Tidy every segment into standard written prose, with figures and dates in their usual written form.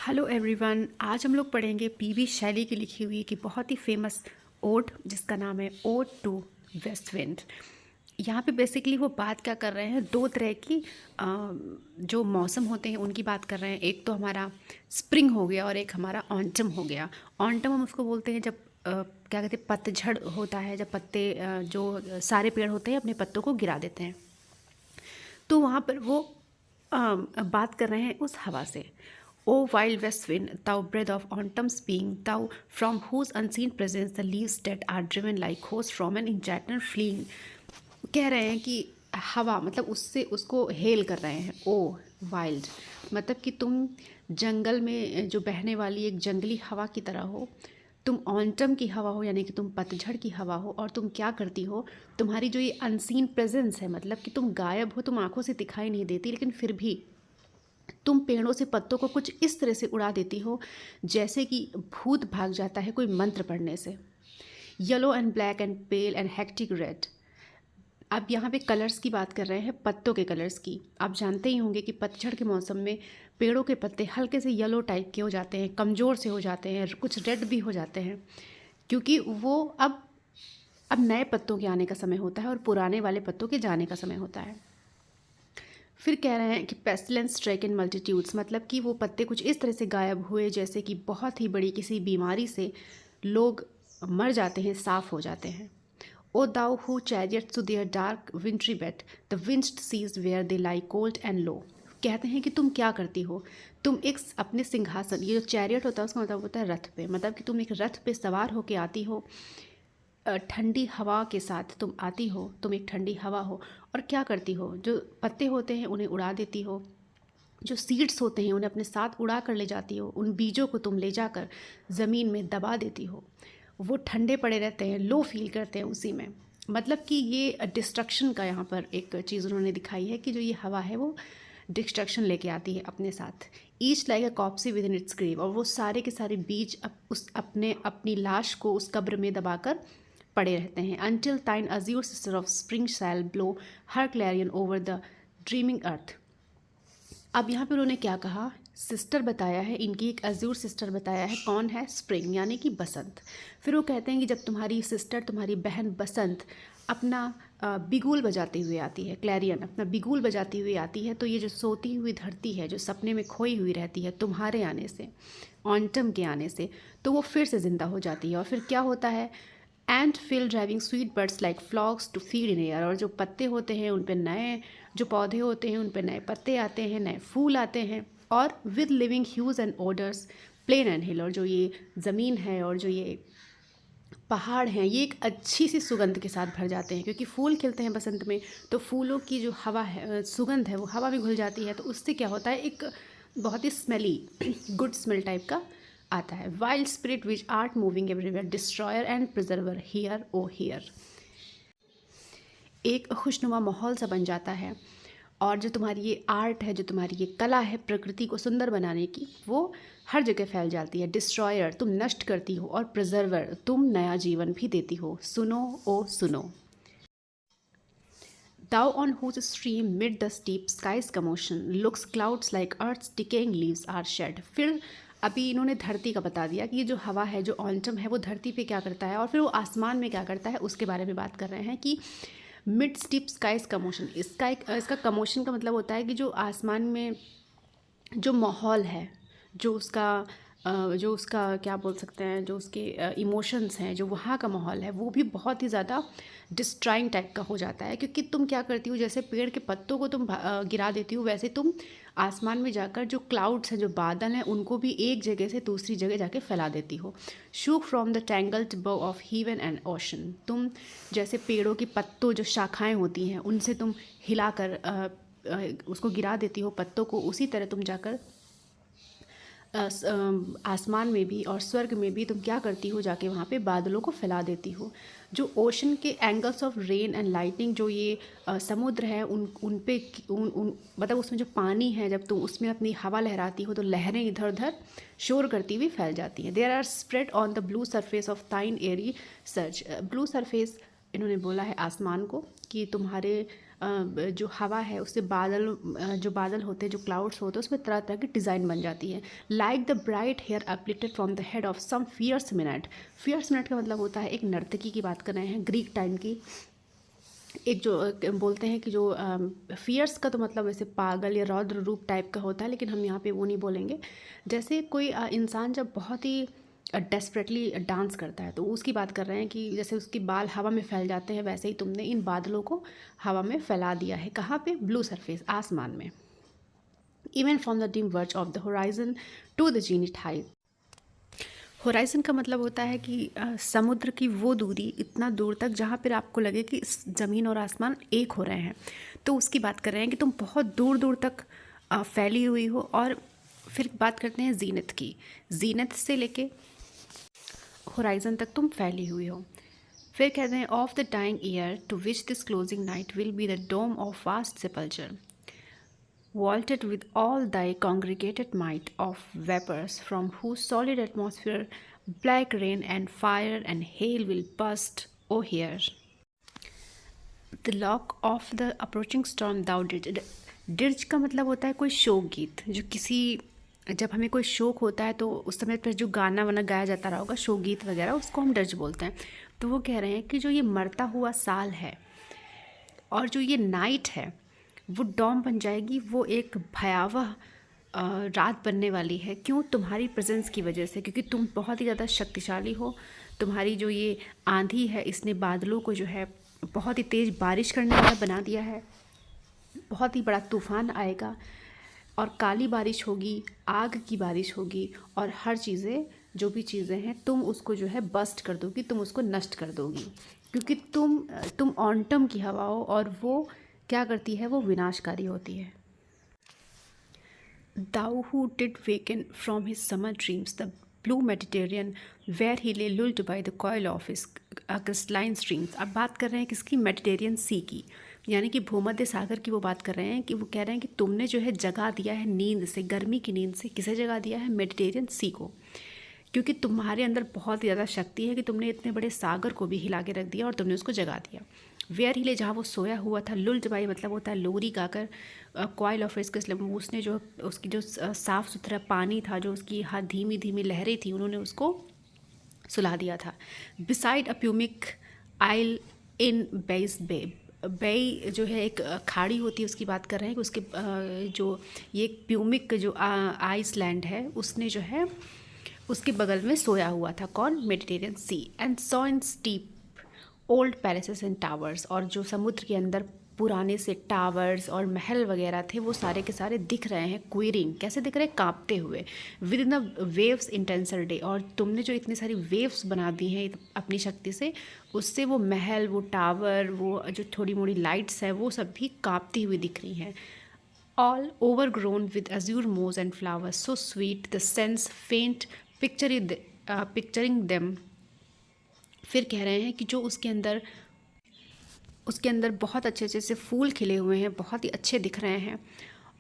Hello everyone. आज हम लोग पढ़ेंगे पीबी शैली की लिखी हुई कि बहुत ही फेमस ओड जिसका नाम है ओड टू वेस्ट विंड। यहाँ पे बेसिकली वो बात क्या कर रहे हैं, दो तरह की जो मौसम होते हैं उनकी बात कर रहे हैं। एक तो हमारा स्प्रिंग हो गया और एक हमारा ऑटम हो गया। ऑटम हम उसको बोलते हैं जब क्या कहते हैं, पतझड़ होता है, जब पत्ते जो सारे पेड़ होते हैं अपने पत्तों को गिरा देते हैं। तो वहाँ पर वो बात कर रहे हैं उस हवा से। O wild west wind, thou breath of autumn's being, thou from whose unseen presence the leaves dead are driven like hosts from an enchanted fleeing। कह रहे हैं कि हवा मतलब उससे उसको हेल कर रहे हैं। ओ वाइल्ड मतलब कि तुम जंगल में जो बहने वाली एक जंगली हवा की तरह हो। तुम ऑटम की हवा हो, यानी कि तुम पतझड़ की हवा हो। और तुम क्या करती हो, तुम्हारी जो ये अनसीन प्रेजेंस है, मतलब कि तुम गायब हो, तुम आंखों से दिखाई नहीं देती, लेकिन फिर भी तुम पेड़ों से पत्तों को कुछ इस तरह से उड़ा देती हो जैसे कि भूत भाग जाता है कोई मंत्र पढ़ने से। Yellow and black and pale and hectic red. अब यहाँ पे कलर्स की बात कर रहे हैं, पत्तों के कलर्स की। आप जानते ही होंगे कि पतझड़ के मौसम में पेड़ों के पत्ते हल्के से येलो टाइप के हो जाते हैं, कमज़ोर से हो जाते हैं, कुछ रेड भी हो जाते हैं, क्योंकि वो अब नए पत्तों के आने का समय होता है और पुराने वाले पत्तों के जाने का समय होता है। फिर कह रहे हैं कि पेस्टिलेंस स्ट्राइक इन मल्टीट्यूड्स, मतलब कि वो पत्ते कुछ इस तरह से गायब हुए जैसे कि बहुत ही बड़ी किसी बीमारी से लोग मर जाते हैं, साफ हो जाते हैं। O thou who chariotest to their dark wintry bed, the winged सीज where they lie cold and low. कहते हैं कि तुम क्या करती हो, तुम एक अपने सिंहासन, ये जो चैरियट होता है उसका मतलब होता है रथ पे, मतलब कि तुम एक रथ पे सवार होके आती हो, ठंडी हवा के साथ तुम आती हो, तुम एक ठंडी हवा हो। और क्या करती हो, जो पत्ते होते हैं उन्हें उड़ा देती हो, जो सीड्स होते हैं उन्हें अपने साथ उड़ा कर ले जाती हो, उन बीजों को तुम ले जाकर ज़मीन में दबा देती हो। वो ठंडे पड़े रहते हैं, लो फील करते हैं उसी में। मतलब कि ये डिस्ट्रक्शन का यहाँ पर एक चीज़ उन्होंने दिखाई है कि जो ये हवा है वो डिस्ट्रक्शन लेके आती है अपने साथ। Each like a corpse within its grave, और वो सारे के सारे बीज अपनी लाश को उस कब्र में दबाकर पड़े रहते हैं। Until thine azure sister of spring shall blow her clarion over the dreaming earth. अब यहाँ पे उन्होंने क्या कहा, सिस्टर बताया है, इनकी एक अज्यूर सिस्टर बताया है। कौन है? स्प्रिंग, यानी कि बसंत। फिर वो कहते हैं कि जब तुम्हारी सिस्टर, तुम्हारी बहन बसंत अपना बिगुल बजाते हुए आती है, क्लैरियन अपना बिगुल बजाती हुई आती है, तो ये जो सोती हुई धरती है, जो सपने में खोई हुई रहती है तुम्हारे आने से, ऑटम के आने से, तो वो फिर से ज़िंदा हो जाती है। और फिर क्या होता है, and fill driving sweet birds like flocks to feed in air. और जो पत्ते होते हैं उन पे नए, जो पौधे होते हैं उन पे नए पत्ते आते हैं, नए फूल आते हैं। और with living hues and odours plain and hill, और जो ये ज़मीन है और जो ये पहाड़ हैं ये एक अच्छी सी सुगंध के साथ भर जाते हैं, क्योंकि फूल खिलते हैं बसंत में, तो फूलों की जो हवा है, सुगंध है, वो हवा में घुल जाती है, तो उससे क्या होता है, एक बहुत ही स्मेली गुड स्मेल टाइप का आता है। Wild spirit which art moving everywhere, destroyer and preserver hear oh hear. एक खुशनुमा माहौल सा बन जाता है, और जो तुम्हारी ये आर्ट है, जो तुम्हारी ये कला है प्रकृति को सुंदर बनाने की, वो हर जगह फैल जाती है। डिस्ट्रॉयर, तुम नष्ट करती हो, और प्रिजर्वर, तुम नया जीवन भी देती हो। सुनो ओ सुनो। Thou on whose stream mid the steep sky's commotion looks clouds like earth's decaying leaves are shed। फिर अभी इन्होंने धरती का बता दिया कि ये जो हवा है, जो ऑटम है, वो धरती पे क्या करता है, और फिर वो आसमान में क्या करता है, उसके बारे में बात कर रहे हैं कि मिड स्टीप स्काइज कमोशन। इसका कमोशन का मतलब होता है कि जो आसमान में जो माहौल है, जो उसका जो उसका क्या बोल सकते हैं, जो उसके इमोशंस हैं, जो वहाँ का माहौल है, वो भी बहुत ही ज़्यादा डिस्ट्राइंग टाइप का हो जाता है। क्योंकि तुम क्या करती हो, जैसे पेड़ के पत्तों को तुम गिरा देती हो, वैसे तुम आसमान में जाकर जो क्लाउड्स हैं, जो बादल हैं, उनको भी एक जगह से दूसरी जगह जाके फैला देती हो। शूक फ्रॉम द टैंगल्ड बो ऑफ हीवन एंड ओशन। तुम जैसे पेड़ों की पत्तों, जो शाखाएँ होती हैं, उनसे तुम हिलाकर उसको गिरा देती हो पत्तों को, उसी तरह तुम जाकर आसमान में भी और स्वर्ग में भी तुम क्या करती हो, जाके वहाँ पे बादलों को फैला देती हो। जो ओशन के angles of rain and lightning, जो ये समुद्र है, उन पे मतलब उसमें जो पानी है, जब तुम उसमें अपनी हवा लहराती हो तो लहरें इधर उधर शोर करती हुई फैल जाती हैं। There are spread on the blue surface of thine airy surge. Blue surface इन्होंने बोला है आसमान को, कि तुम्हारे जो हवा है उससे बादल, जो बादल होते हैं, जो क्लाउड्स होते हैं, उसमें तरह तरह की डिज़ाइन बन जाती है। Like the bright hair uplifted from the head of some fierce maenad. Fierce maenad का मतलब होता है एक नर्तकी की बात कर रहे हैं, ग्रीक टाइम की। एक जो बोलते हैं कि जो फियर्स का तो मतलब वैसे पागल या रौद्र रूप टाइप का होता है, लेकिन हम यहाँ पे वो नहीं बोलेंगे। जैसे कोई इंसान जब बहुत ही डेस्परेटली डांस करता है तो उसकी बात कर रहे हैं कि जैसे उसके बाल हवा में फैल जाते हैं, वैसे ही तुमने इन बादलों को हवा में फैला दिया है। कहाँ पे? ब्लू सरफेस, आसमान में। Even from the dim verge of the horizon to the zenith height. Horizon का मतलब होता है कि समुद्र की वो दूरी, इतना दूर तक जहाँ पर आपको लगे कि ज़मीन और आसमान एक हो रहे हैं, तो उसकी बात कर रहे हैं कि तुम बहुत दूर दूर तक फैली हुई हो। और फिर बात करते हैं जीनत की। जीनत से लेके होराइजन तक तुम फैली हुई हो। फिर कहते हैं of the dying year to which this closing night will be the dome of vast sepulchre, vaulted with all thy congregated might of vapors, from whose solid atmosphere black rain and fire and hail will burst, O hear. The lock of the approaching storm thou didst. डिर्ज का मतलब होता है कोई शोक गीत, जो किसी, जब हमें कोई शोक होता है तो उस समय पर जो गाना वाना गाया जाता रहा होगा, शोक गीत वगैरह, उसको हम डिर्ज बोलते हैं। तो वो कह रहे हैं कि जो ये मरता हुआ साल है और जो ये नाइट है वो डॉम बन जाएगी, वो एक भयावह रात बनने वाली है। क्यों? तुम्हारी प्रेजेंस की वजह से, क्योंकि तुम बहुत ही ज़्यादा शक्तिशाली हो। तुम्हारी जो ये आंधी है इसने बादलों को जो है बहुत ही तेज़ बारिश करने वाला बना दिया है। बहुत ही बड़ा तूफान आएगा और काली बारिश होगी, आग की बारिश होगी, और हर चीज़ें, जो भी चीज़ें हैं, तुम उसको जो है बस्ट कर दोगी, तुम उसको नष्ट कर दोगी, क्योंकि तुम ऑन्टम की हवा हो और वो क्या करती है? वो विनाशकारी होती है। Thou who did waken from his summer dreams the blue Mediterranean, where he lay lulled by the coil of his crystalline streams। अब बात कर रहे हैं किसकी? मेडिटेरियन सी की, यानी कि भूमध्य सागर की वो बात कर रहे हैं कि वो कह रहे हैं कि तुमने जो है जगा दिया है नींद से, गर्मी की नींद से। किसे जगा दिया है? मेडिटेरियन सी को, क्योंकि तुम्हारे अंदर बहुत ज़्यादा शक्ति है कि तुमने इतने बड़े सागर को भी हिला के रख दिया और तुमने उसको जगा दिया। वेयर हिले, जहाँ वो सोया हुआ था। लुल्ड बाई मतलब होता है लोरी गाकर। कॉयल ऑफ रिस्क, उसने जो उसकी जो साफ़ सुथरा पानी था, जो उसकी हर धीमी धीमी लहरें थी, उन्होंने उसको सुला दिया था। Beside a pumice isle in Baiae's bay. Bay जो है एक खाड़ी होती है, उसकी बात कर रहे हैं कि उसके जो ये प्यूमिक जो आइसलैंड है, उसने जो है उसके बगल में सोया हुआ था। कौन? Mediterranean sea. And saw in steep old palaces and towers, और जो समुद्र के अंदर पुराने से टावर्स और महल वगैरह थे, वो सारे के सारे दिख रहे हैं क्वीरिंग। कैसे दिख रहे हैं? कांपते हुए। Within the waves intenser day, और तुमने जो इतनी सारी वेव्स बना दी हैं अपनी शक्ति से, उससे वो महल, वो टावर, वो जो थोड़ी मोड़ी लाइट्स हैं, वो सब भी कांपती हुई दिख रही हैं। ऑल ओवरग्रोन विद अज्यूर मोज and flowers, so sweet the sense फेंट पिक्चरिंग देम। फिर कह रहे हैं कि जो उसके अंदर बहुत अच्छे अच्छे से फूल खिले हुए हैं, बहुत ही अच्छे दिख रहे हैं,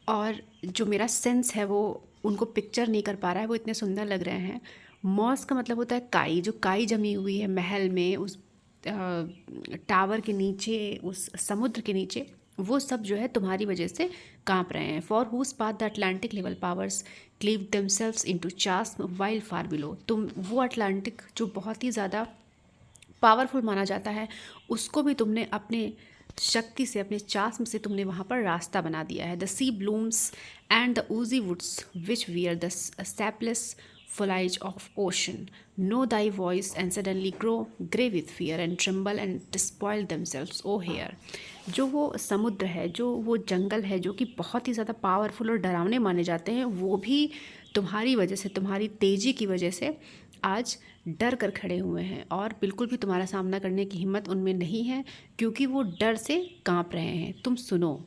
और जो मेरा सेंस है वो उनको पिक्चर नहीं कर पा रहा है, वो इतने सुंदर लग रहे हैं। मॉस का मतलब होता है काई, जो काई जमी हुई है महल में, उस टावर के नीचे, उस समुद्र के नीचे, वो सब जो है तुम्हारी वजह से कांप रहे हैं। For whose path the Atlantic level powers cleave themselves into chasm while far below. तुम वो अटलांटिक जो बहुत ही ज़्यादा पावरफुल माना जाता है, उसको भी तुमने अपने शक्ति से, अपने चास्म से तुमने वहाँ पर रास्ता बना दिया है। The sea blooms and the oozy woods which wear the sapless foliage of ocean know thy voice and suddenly grow grey with fear and tremble and despoil themselves, O hear। जो वो समुद्र है, जो वो जंगल है, जो कि बहुत ही ज़्यादा पावरफुल और डरावने माने जाते हैं, वो भी तुम्हारी वजह से, तुम्हारी तेज़ी की वजह से आज डर कर खड़े हुए हैं, और बिल्कुल भी तुम्हारा सामना करने की हिम्मत उनमें नहीं है, क्योंकि वो डर से कांप रहे हैं। तुम सुनो।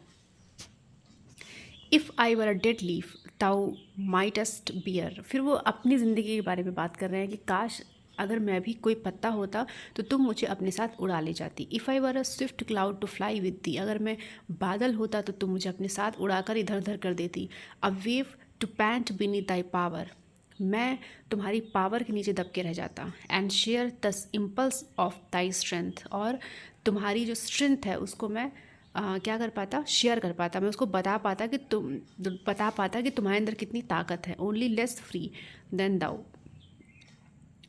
If I were a dead leaf thou mightest bear. फिर वो अपनी ज़िंदगी के बारे में बात कर रहे हैं कि काश अगर मैं भी कोई पत्ता होता तो तुम मुझे अपने साथ उड़ा ले जाती। If I were a swift cloud to fly with thee. अगर मैं बादल होता तो तुम मुझे अपने साथ उड़ाकर इधर उधर कर देती। A wave to pant beneath thy power. मैं तुम्हारी पावर के नीचे दब के रह जाता। And share the impulse of thy strength. और तुम्हारी जो स्ट्रेंथ है उसको मैं क्या कर पाता, शेयर कर पाता, मैं उसको बता पाता कि तुम्हारे अंदर कितनी ताकत है। ओनली लेस फ्री देन दाउ,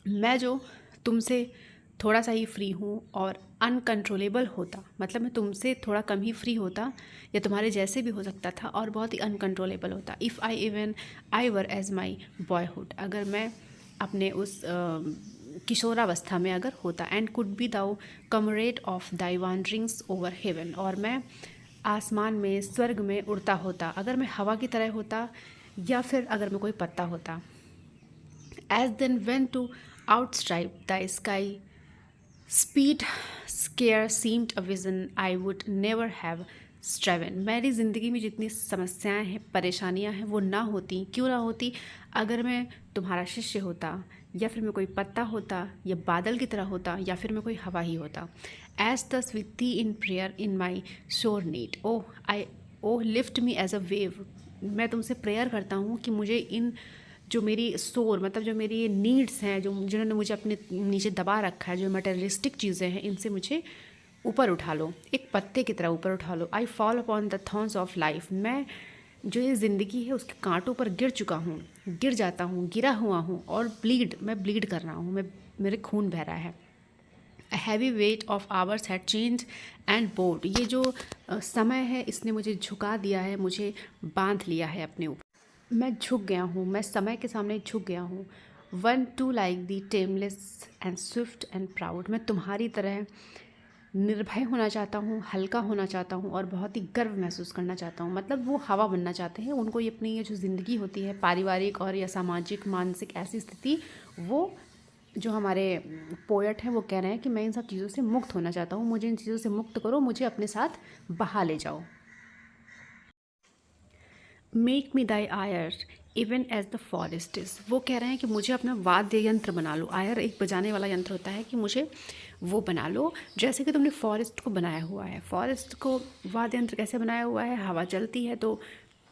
मैं जो तुमसे थोड़ा सा ही फ्री हूँ और अनकंट्रोलेबल होता, मतलब मैं तुमसे थोड़ा कम ही फ्री होता या तुम्हारे जैसे भी हो सकता था और बहुत ही अनकंट्रोलेबल होता। If I were as my boyhood, अगर मैं अपने उस किशोरावस्था में अगर होता। And could be thou comrade of thy wanderings over heaven, और मैं आसमान में, स्वर्ग में उड़ता होता, अगर मैं हवा की तरह होता या फिर अगर मैं कोई पत्ता होता। As then when to outstrip the sky, speed scare seemed a vision I would never have striven। मेरी ज़िंदगी में जितनी समस्याएं हैं, परेशानियां हैं, वो ना होती, क्यों ना होती, अगर मैं तुम्हारा शिष्य होता या फिर मैं कोई पत्ता होता या बादल की तरह होता या फिर मैं कोई हवा ही होता। As thus with thee in prayer in my sore need, oh lift me as a wave। मैं तुमसे प्रेयर करता हूँ कि मुझे इन जो मेरी सोर, मतलब जो मेरी नीड्स हैं, जो जिन्होंने मुझे अपने नीचे दबा रखा है, जो मटेरियलिस्टिक चीज़ें हैं, इनसे मुझे ऊपर उठा लो, एक पत्ते की तरह ऊपर उठा लो। I fall upon the thorns of life, मैं जो ये ज़िंदगी है उसके कांटों पर गिर चुका हूँ, गिर जाता हूँ, गिरा हुआ हूँ, और मैं ब्लीड कर रहा हूँ, मेरे खून बह रहा है। A heavy weight of hours had changed and bored, ये जो समय है इसने मुझे झुका दिया है, मुझे बांध लिया है अपने ऊपर। मैं झुक गया हूँ, मैं समय के सामने झुक गया हूँ। One too like thee tameless and swift and proud, मैं तुम्हारी तरह निर्भय होना चाहता हूँ, हल्का होना चाहता हूँ और बहुत ही गर्व महसूस करना चाहता हूँ। मतलब वो हवा बनना चाहते हैं, उनको ये अपनी ये जो ज़िंदगी होती है, पारिवारिक और या सामाजिक मानसिक ऐसी स्थिति, वो जो हमारे पोएट हैं वो कह रहे हैं कि मैं इन सब चीज़ों से मुक्त होना चाहता हूँ, मुझे इन चीज़ों से मुक्त करो, मुझे अपने साथ बहा ले जाओ। Make me thy lyre even as the forest is, वो कह रहे हैं कि मुझे अपना वाद्य यंत्र बना लो। आयर एक बजाने वाला यंत्र होता है, कि मुझे वो बना लो जैसे कि तुमने फॉरेस्ट को बनाया हुआ है। फॉरेस्ट को वाद्य यंत्र कैसे बनाया हुआ है, हवा चलती है तो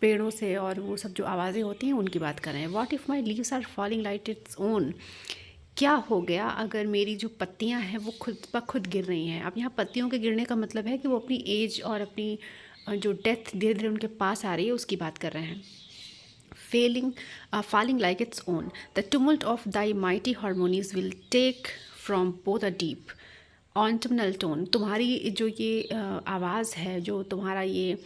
पेड़ों से, और वो सब जो आवाज़ें होती हैं उनकी बात कर रहे हैं। What if my leaves are falling like its own, क्या हो गया अगर मेरी जो पत्तियां हैं वो खुद ब खुद गिर रही हैं। अब यहाँ पत्तियों के गिरने का मतलब है कि वो अपनी एज और अपनी जो डेथ धीरे धीरे उनके पास आ रही है उसकी बात कर रहे हैं। falling like its own, the tumult of thy mighty harmonies will take from both a deep autumnal tone, तुम्हारी जो ये आवाज़ है, जो तुम्हारा ये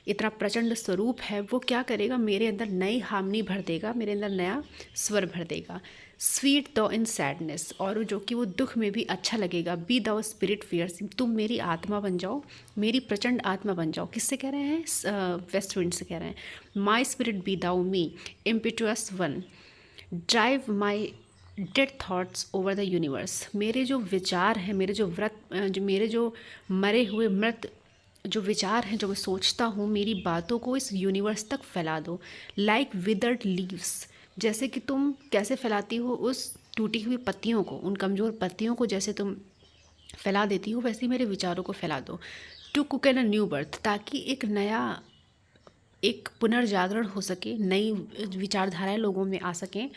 इतना प्रचंड स्वरूप है, वो क्या करेगा, मेरे अंदर नई हार्मनी भर देगा, मेरे अंदर नया स्वर भर देगा। स्वीट दो इन सैडनेस, और जो कि वो दुख में भी अच्छा लगेगा। बी दो स्पिरिट फियर्स, तुम मेरी आत्मा बन जाओ, मेरी प्रचंड आत्मा बन जाओ। किससे कह रहे हैं, वेस्ट विंड से कह रहे हैं। My spirit be thou me impetuous one, drive my dead thoughts over the universe, मेरे जो विचार हैं, मेरे जो मरे हुए मृत जो विचार हैं, जो मैं सोचता हूँ, मेरी बातों को इस यूनिवर्स तक फैला दो। लाइक विदर्ड लीव्स, जैसे कि तुम कैसे फैलाती हो उस टूटी हुई पत्तियों को, उन कमज़ोर पत्तियों को जैसे तुम फैला देती हो, वैसे ही मेरे विचारों को फैला दो। To quicken a new birth, ताकि एक पुनर्जागरण हो सके, नई विचारधाराएं लोगों में आ सकें।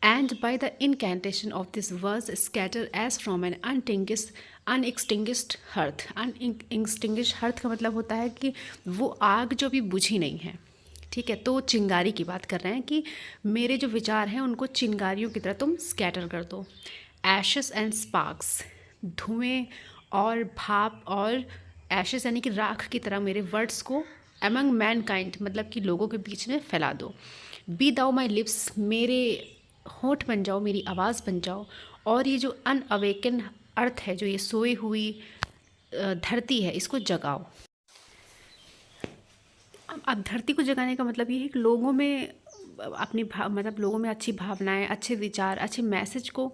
And by the incantation of this verse scatter as from an unextinguished hearth. Unextinguished hearth का मतलब होता है कि वो आग जो भी बुझी नहीं है, ठीक है। तो चिंगारी की बात कर रहे हैं कि मेरे जो विचार हैं उनको चिंगारियों की तरह तुम स्कैटर कर दो। एशेस एंड स्पार्क्स, धुएं और भाप, और एशेस यानी कि राख की तरह मेरे वर्ड्स को अमंग मैनकाइंड, मतलब कि लोगों के बीच में फैला दो। बी दाउ माई लिप्स, मेरे होठ बन जाओ, मेरी आवाज़ बन जाओ। और ये जो अनअवेकन अर्थ है, जो ये सोई हुई धरती है, इसको जगाओ। अब धरती को जगाने का मतलब ये है कि लोगों में मतलब लोगों में अच्छी भावनाएं, अच्छे विचार, अच्छे मैसेज को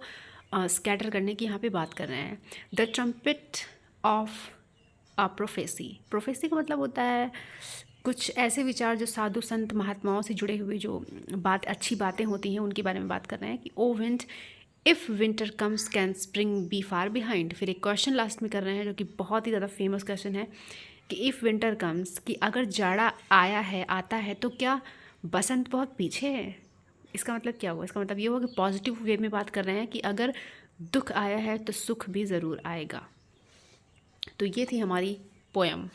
स्कैटर करने की यहाँ पे बात कर रहे हैं। The trumpet of a prophecy का मतलब होता है कुछ ऐसे विचार जो साधु संत महात्माओं से जुड़े हुए जो अच्छी बातें होती हैं उनके बारे में बात कर रहे हैं। कि O wind if winter comes can spring be far behind. फिर एक क्वेश्चन लास्ट में कर रहे हैं जो कि बहुत ही ज़्यादा फेमस क्वेश्चन है कि इफ़ विंटर कम्स, कि अगर जाड़ा आता है तो क्या बसंत बहुत पीछे है। इसका मतलब क्या हुआ, इसका मतलब ये हुआ कि पॉजिटिव वे में बात कर रहे हैं कि अगर दुख आया है तो सुख भी ज़रूर आएगा। तो ये थी हमारी पोयम।